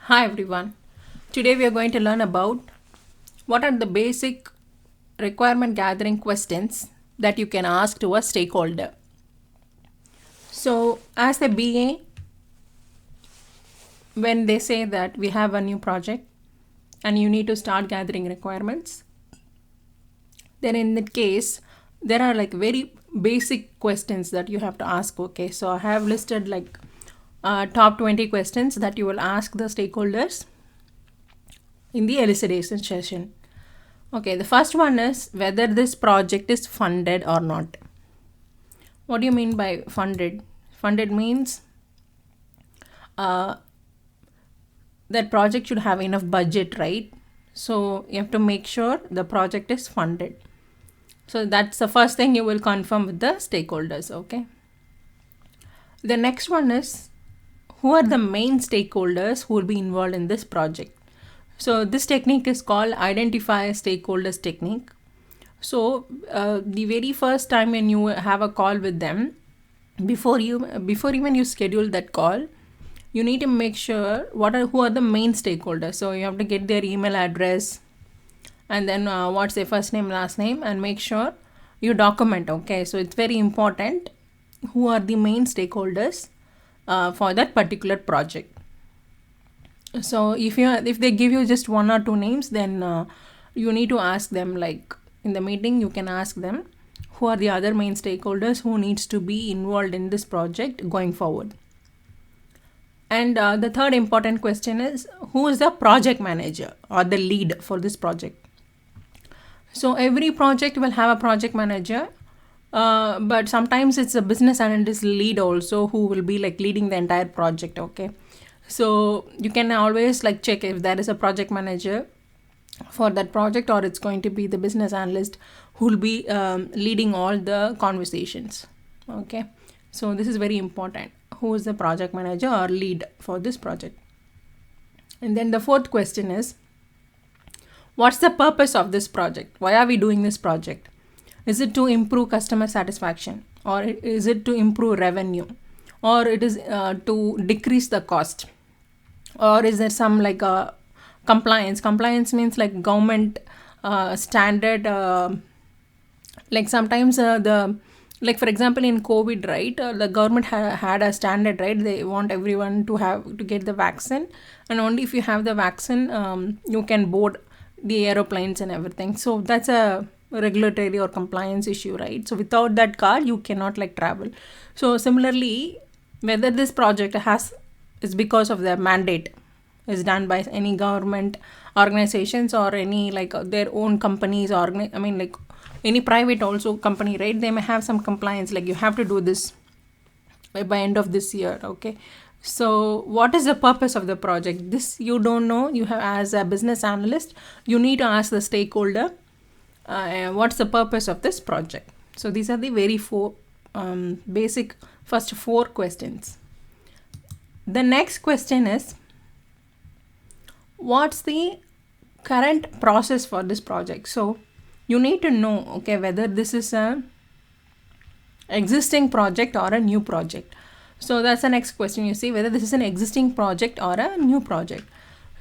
Hi everyone. Today we are going to learn about what are the basic requirement gathering questions that you can ask to a stakeholder. So, as a BA, when they say that we have a new project and you need to start gathering requirements, then in that case, there are like very basic questions that you have to ask. Okay, so I have listed like top 20 questions that you will ask the stakeholders in the elicitation session. Okay, the first one is whether this project is funded or not. What do you mean by funded? Funded means uh, that project should have enough budget, right? So you have to make sure the project is funded. So that's the first thing you will confirm with the stakeholders, okay? The next one is who are the main stakeholders who will be involved in this project. So this technique is called identify stakeholders technique. So the very first time when you have a call with them, before even you schedule that call, you need to make sure who are the main stakeholders. So you have to get their email address and then what's their first name, last name, and make sure you document. Okay, so it's very important who are the main stakeholders for that particular project. So if they give you just one or two names, then you need to ask them, like in the meeting you can ask them who are the other main stakeholders who needs to be involved in this project going forward. And the third important question is who is the project manager or the lead for this project. So every project will have a project manager, but sometimes it's a business analyst lead also who will be like leading the entire project. Okay, so you can always like check if there is a project manager for that project or it's going to be the business analyst who will be leading all the conversations. Okay, so this is very important, who is the project manager or lead for this project. And then the fourth question is what's the purpose of this project? Why are we doing this project? Is it to improve customer satisfaction, or is it to improve revenue, or it is to decrease the cost, or is there some like compliance means like government standard, like sometimes the like for example in COVID, right, the government had a standard, right? They want everyone to get the vaccine, and only if you have the vaccine you can board the aeroplanes and everything. So that's a regulatory or compliance issue, right? So without that card you cannot like travel. So similarly, whether this project is because of the mandate is done by any government organizations or any like their own companies, or I mean like any private also company, right? They may have some compliance, like you have to do this by end of this year. Okay, so what is the purpose of the project? This you don't know. You have, as a business analyst, you need to ask the stakeholder what's the purpose of this project. So these are the very four basic first four questions. The next question is what's the current process for this project. So you need to know, okay, whether this is a existing project or a new project. So that's the next question. You see whether this is an existing project or a new project.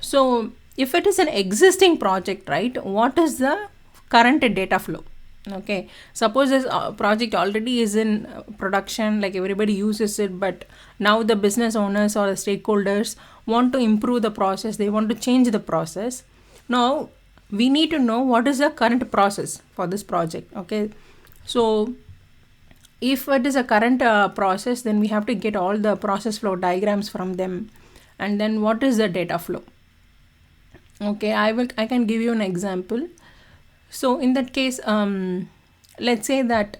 So if it is an existing project, right, what is the current data flow? Okay, suppose this project already is in production, like everybody uses it, but now the business owners or the stakeholders want to improve the process, they want to change the process. Now we need to know what is the current process for this project. Okay, so if it is a current process, then we have to get all the process flow diagrams from them, and then what is the data flow. Okay, I can give you an example. So in that case, let's say that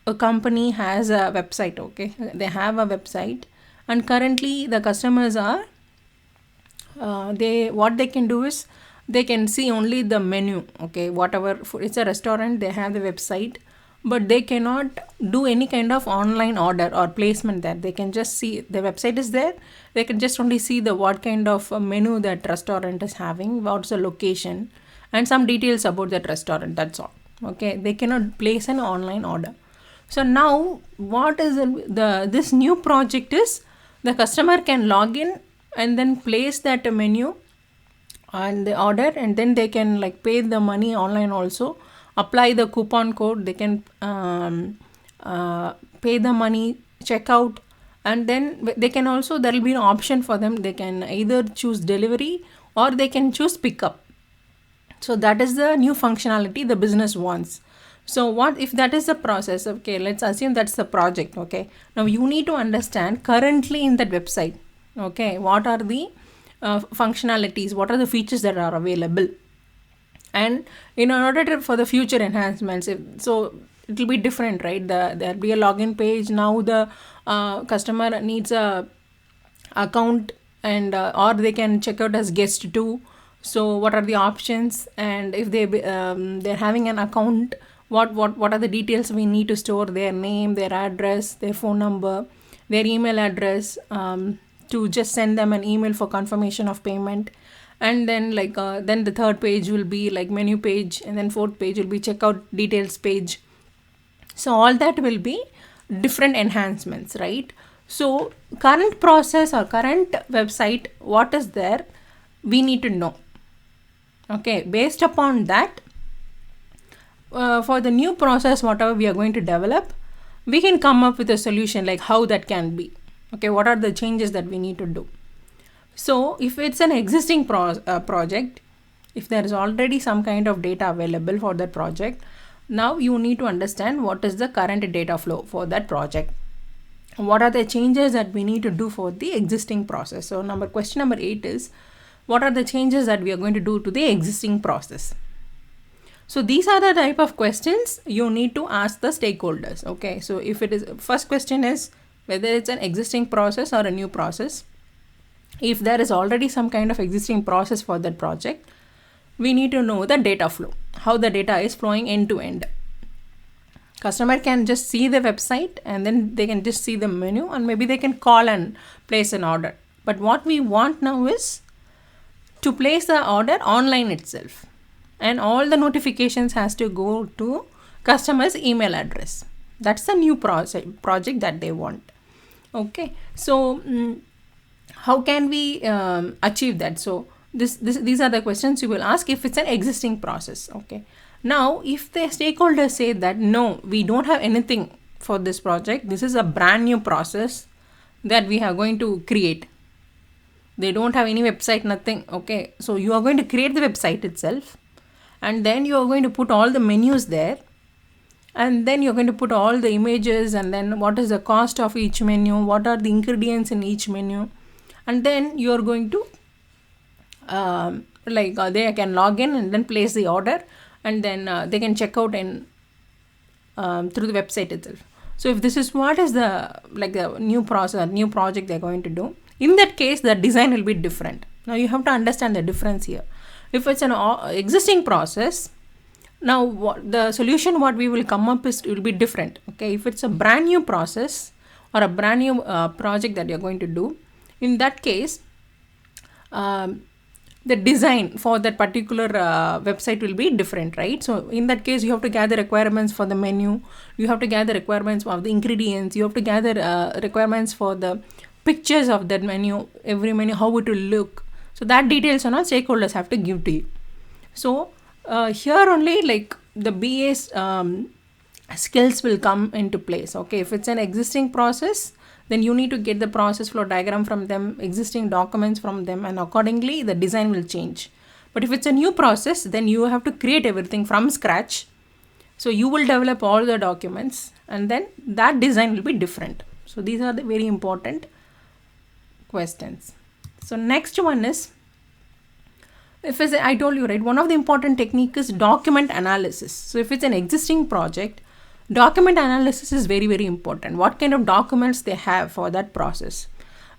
a company has a website. Okay, they have a website, and currently the customers are what they can do is they can see only the menu. Okay, whatever it's a restaurant, they have the website, but they cannot do any kind of online order or placement there. They can just see the website is there, they can just only see the what kind of menu that restaurant is having, what's the location, and some details about that restaurant. That's all. Okay, they cannot place an online order. So now what is this new project is the customer can log in and then place that menu and the order, and then they can like pay the money online also, apply the coupon code, they can pay the money, check out, and then they can also, there will be an option for them, they can either choose delivery or they can choose pickup. So that is the new functionality the business wants. So what if that is the process? Okay, let's assume that's the project. Okay, now you need to understand currently in that website, okay, what are the functionalities, what are the features that are available, and in order for the future enhancements, so it will be different, right? There'll be a login page. Now the customer needs a account, and or they can check out as guest too. So what are the options, and if they're having an account, what are the details we need to store? Their name, their address, their phone number, their email address, to just send them an email for confirmation of payment. And then then the third page will be like menu page, and then fourth page will be checkout details page. So all that will be different enhancements, right? So current process or current website, what is there, we need to know. Okay, based upon that, for the new process, whatever we are going to develop, we can come up with a solution like how that can be. Okay, what are the changes that we need to do? So if it's an existing project, if there is already some kind of data available for that project, now you need to understand what is the current data flow for that project. What are the changes that we need to do for the existing process? So question number 8 is, what are the changes that we are going to do to the existing process? So these are the type of questions you need to ask the stakeholders. Okay, so if it is, first question is whether it's an existing process or a new process. If there is already some kind of existing process for that project, we need to know the data flow, how the data is flowing end to end. Customer can just see the website, and then they can just see the menu, and maybe they can call and place an order. But what we want now is to place the order online itself, and all the notifications has to go to customer's email address. That's the new project that they want. Okay, so how can we achieve that? So these are the questions you will ask if it's an existing process. Okay, now if the stakeholders say that no, we don't have anything for this project, this is a brand new process that we are going to create, they don't have any website, nothing. Okay, so you are going to create the website itself, and then you are going to put all the menus there, and then you're going to put all the images, and then what is the cost of each menu, what are the ingredients in each menu, and then you're going to they can log in and then place the order, and then they can check out in through the website itself. So if this is what is the new process, new project they're going to do, in that case the design will be different. Now you have to understand the difference here. If it's an existing process, now the solution what we will come up is will be different. Okay, if it's a brand new process or a brand new project that you're going to do, in that case the design for that particular website will be different, right? So in that case you have to gather requirements for the menu, you have to gather requirements of the ingredients, you have to gather requirements for the pictures of that menu, every menu, how it will look. So that details and all stakeholders have to give to you. So here only the BA's skills will come into place. Okay, if it's an existing process, then you need to get the process flow diagram from them, existing documents from them, and accordingly the design will change. But if it's a new process, then you have to create everything from scratch. So you will develop all the documents, and then that design will be different. So these are the very important questions. So next one is, I told you, right, one of the important technique is document analysis. So if it's an existing project, document analysis is very, very important. What kind of documents they have for that process.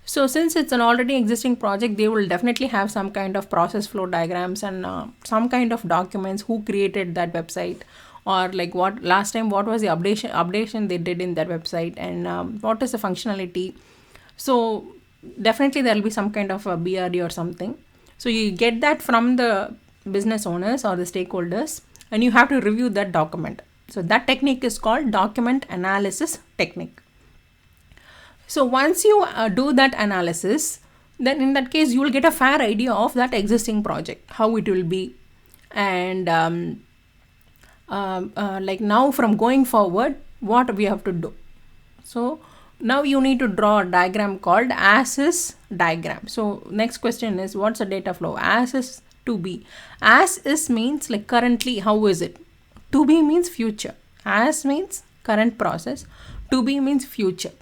So since it's an already existing project, they will definitely have some kind of process flow diagrams and some kind of documents, who created that website, or what last time, what was the updation they did in that website, and what is the functionality. So definitely there will be some kind of a BRD or something. So you get that from the business owners or the stakeholders, and you have to review that document. So that technique is called document analysis technique. So once you do that analysis, then in that case you will get a fair idea of that existing project, how it will be. And like now from going forward, what we have to do. So now you need to draw a diagram called as is diagram. So next question is, what's the data flow? As is to be. As is means like currently, how is it? To be means future. As means current process. To be means future.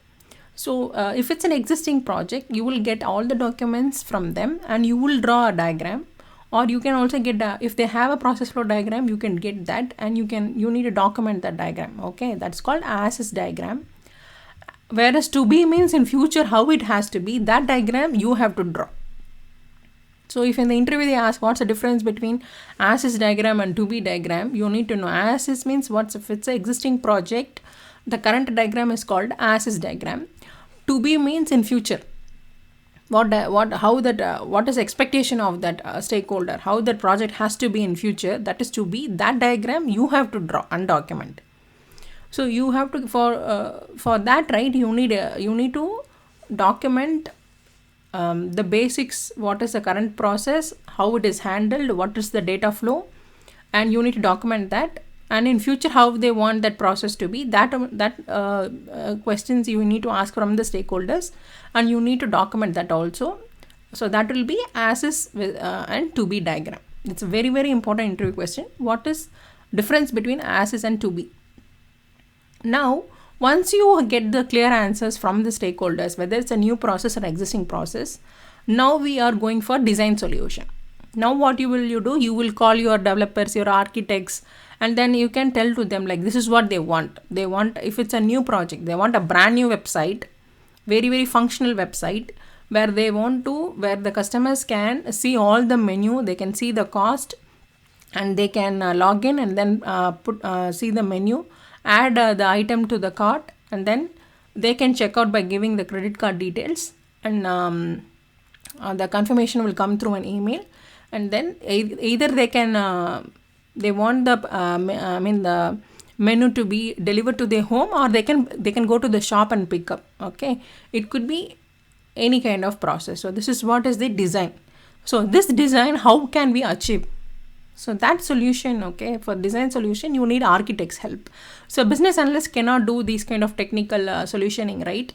So if it's an existing project, you will get all the documents from them and you will draw a diagram. Or you can also get if they have a process flow diagram, you can get that, and you need to document that diagram. Okay, that's called as is diagram. Whereas to be means in future how it has to be, that diagram you have to draw. So if in the interview they ask what's the difference between as is diagram and to be diagram, you need to know as is means if it's an existing project, the current diagram is called as is diagram. To be means in future. What is the expectation of that stakeholder, how that project has to be in future, that is to be. That diagram you have to draw and document. So you have to for that, right, you need to document the basics. What is the current process, how it is handled, what is the data flow, and you need to document that. And in future how they want that process to be, that questions you need to ask from the stakeholders, and you need to document that also. So that will be as is and to be diagram. It's a very, very important interview question. What is difference between as is and to be? Now once you get the clear answers from the stakeholders, whether it's a new process or existing process, now we are going for design solution. Now what you do, you will call your developers, your architects, and then you can tell to them like this is what they want. If it's a new project, they want a brand new website, very, very functional website, where the customers can see all the menu, they can see the cost, and they can log in and then see the menu, add the item to the cart, and then they can check out by giving the credit card details, and the confirmation will come through an email. And then either they can they want the menu to be delivered to their home, or they can go to the shop and pick up. Okay, it could be any kind of process. So this is what is the design. So this design, how can we achieve? So that solution, okay, for design solution you need architects help. So business analysts cannot do these kind of technical solutioning, right?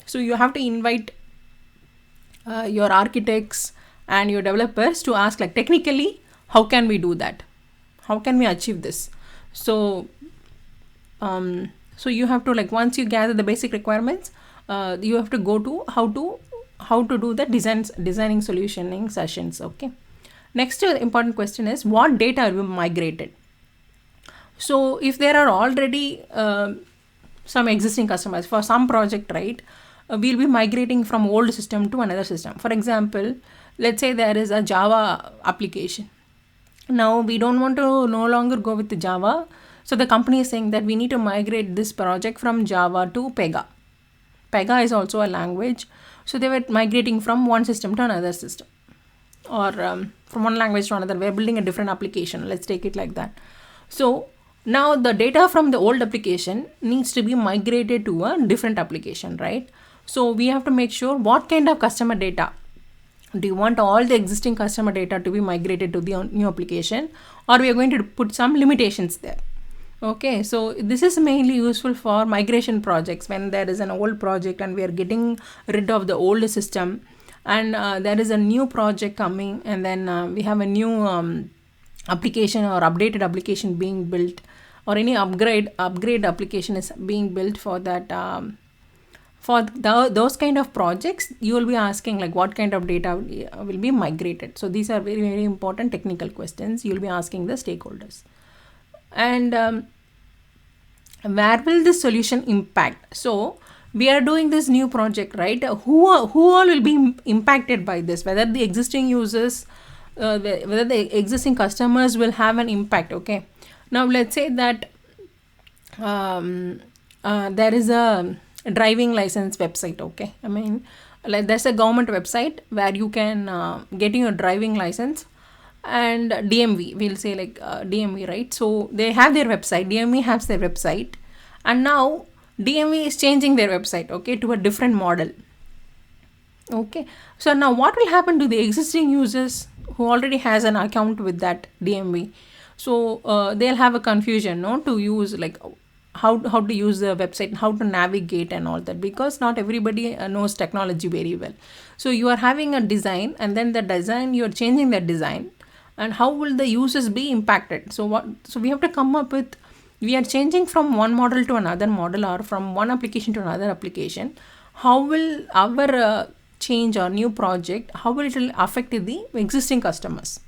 So you have to invite your architects and your developers to ask like technically how can we do that, how can we achieve this. So so you have to, like, once you gather the basic requirements, you have to go to how to do the designing solutioning sessions. Okay, next important question is what data will be migrated. So if there are already some existing customers for some project, right, we'll be migrating from old system to another system. For example, let's say there is a Java application. Now we don't want to no longer go with the Java. So the company is saying that we need to migrate this project from Java to Pega. Pega is also a language. So they were migrating from one system to another system, or from one language to another. We're building a different application. Let's take it like that. So now the data from the old application needs to be migrated to a different application, right? So we have to make sure what kind of customer data. Do you want all the existing customer data to be migrated to the new application, or we are going to put some limitations there? Okay, so this is mainly useful for migration projects when there is an old project and we are getting rid of the old system, and there is a new project coming, and then we have a new application or updated application being built, or any upgrade application is being built for that. Those kind of projects, you will be asking like what kind of data will be migrated. So these are very, very important technical questions you will be asking the stakeholders. And where will this solution impact? So we are doing this new project, right? Who all will be impacted by this? Whether the existing users, whether the existing customers will have an impact. Okay, now let's say that there is a driving license website. Okay, I mean, like there's a government website where you can get your driving license, and DMV, we'll say like DMV, right? So they have their website, DMV has their website, and now DMV is changing their website, okay, to a different model. Okay, so now what will happen to the existing users who already has an account with that DMV? So they'll have a confusion, no, to use like how to use the website, how to navigate and all that, because not everybody knows technology very well. So you are having a design, and then the design you are changing that design, and how will the users be impacted? So what? So we have to come up with, we are changing from one model to another model, or from one application to another application. How will our change or new project, how will it will affect the existing customers?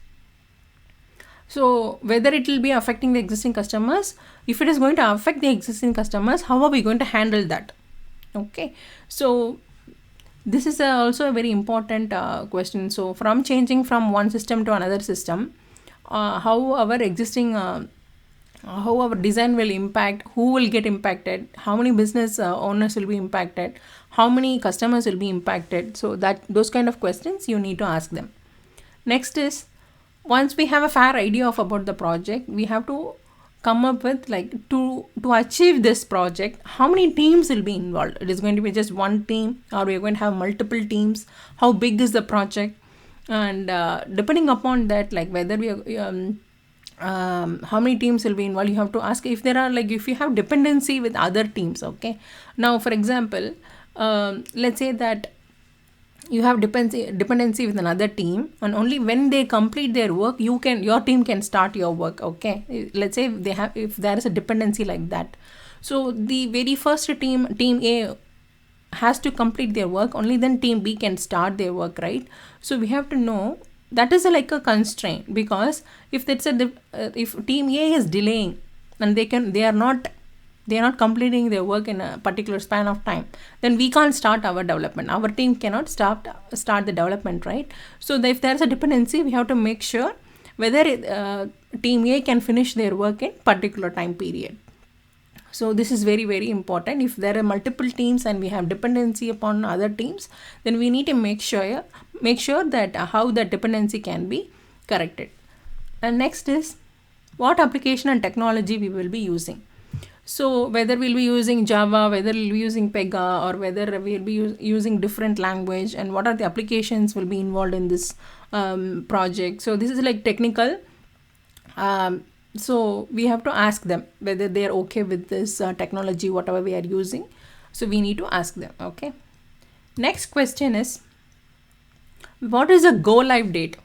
So whether it will be affecting the existing customers, if it is going to affect the existing customers, how are we going to handle that? Okay, so this is also a very important question. So from changing from one system to another system, how our existing how our design will impact, who will get impacted, how many business owners will be impacted, how many customers will be impacted. So that those kind of questions you need to ask them. Next is, once we have a fair idea of about the project, we have to come up with like to achieve this project, how many teams will be involved. It is going to be just one team, or we are going to have multiple teams, how big is the project, and depending upon that, like whether we are how many teams will be involved, you have to ask if there are, like if you have dependency with other teams. Okay, now for example, let's say that you have dependency with another team, and only when they complete their work, your team can start your work. Okay, let's say if there is a dependency like that, so the very first team A has to complete their work, only then team B can start their work, right? So we have to know that is like a constraint, because if that's if team A is delaying and they are not completing their work in a particular span of time, then we can't start our development, our team cannot start the development, right? So if there is a dependency, we have to make sure whether team A can finish their work in particular time period. So this is very, very important. If there are multiple teams and we have dependency upon other teams, then we need to make sure that how the dependency can be corrected. And next is, what application and technology we will be using. So whether we'll be using Java, whether we'll be using Pega, or whether we'll be using different language, and what are the applications will be involved in this project. So this is like technical. So we have to ask them whether they are okay with this technology, whatever we are using. So we need to ask them. Okay. Next question is, what is a go live date?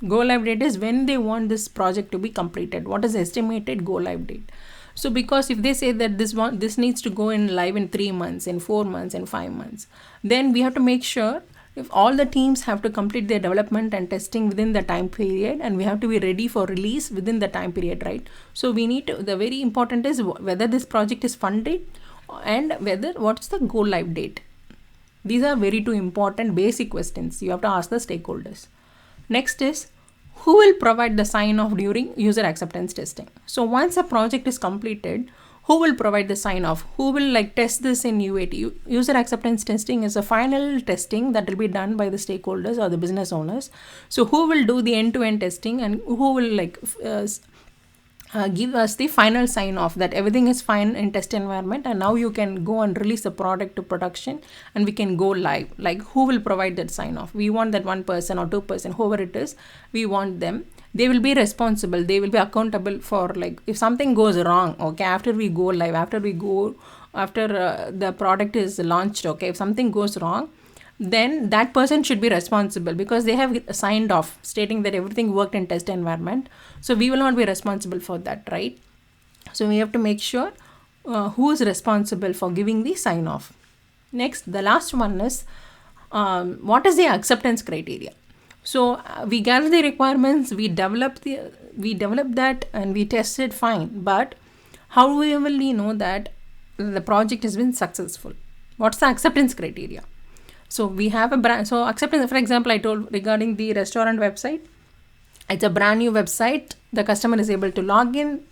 Go live date is when they want this project to be completed. What is the estimated go live date? So because if they say that this needs to go in live in 3 months, in 4 months, in 5 months, then we have to make sure if all the teams have to complete their development and testing within the time period, and we have to be ready for release within the time period, right? So we need to, the very important is whether this project is funded, and what's the go live date. These are very two important basic questions you have to ask the stakeholders. Next is, who will provide the sign off during user acceptance testing? So once a project is completed, who will provide the sign off? Who will like test this in UAT? User acceptance testing is a final testing that will be done by the stakeholders or the business owners. So who will do the end-to-end testing, and who will like give us the final sign off that everything is fine in test environment, and now you can go and release the product to production and we can go live? Like, who will provide that sign off? We want that 1% or 2%, whoever it is, we want them. They will be responsible, they will be accountable for, like, if something goes wrong, okay, after we go live, after the product is launched, okay, if something goes wrong, then that person should be responsible, because they have signed off stating that everything worked in test environment. So we will not be responsible for that, right? So we have to make sure who is responsible for giving the sign off. Next, the last one is, what is the acceptance criteria? So we gather the requirements, we develop that, and we test it fine. But how will we know that the project has been successful? What's the acceptance criteria? So we have a brand. So acceptance, for example, I told regarding the restaurant website, it's a brand new website. The customer is able to log in,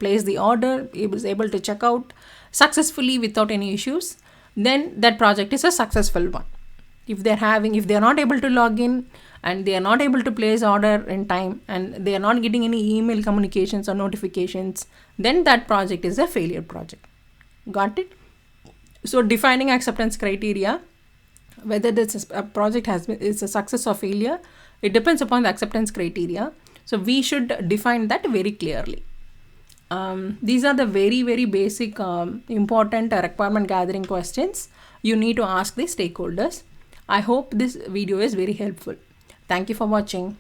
place the order, is able to check out successfully without any issues. Then that project is a successful one. If they're not able to log in, and they are not able to place order in time, and they are not getting any email communications or notifications, then that project is a failure project. Got it? So defining acceptance criteria, Whether this a project is a success or failure, it depends upon the acceptance criteria. So we should define that very clearly. These are the very basic important requirement gathering questions you need to ask the stakeholders. I hope this video is very helpful. Thank you for watching.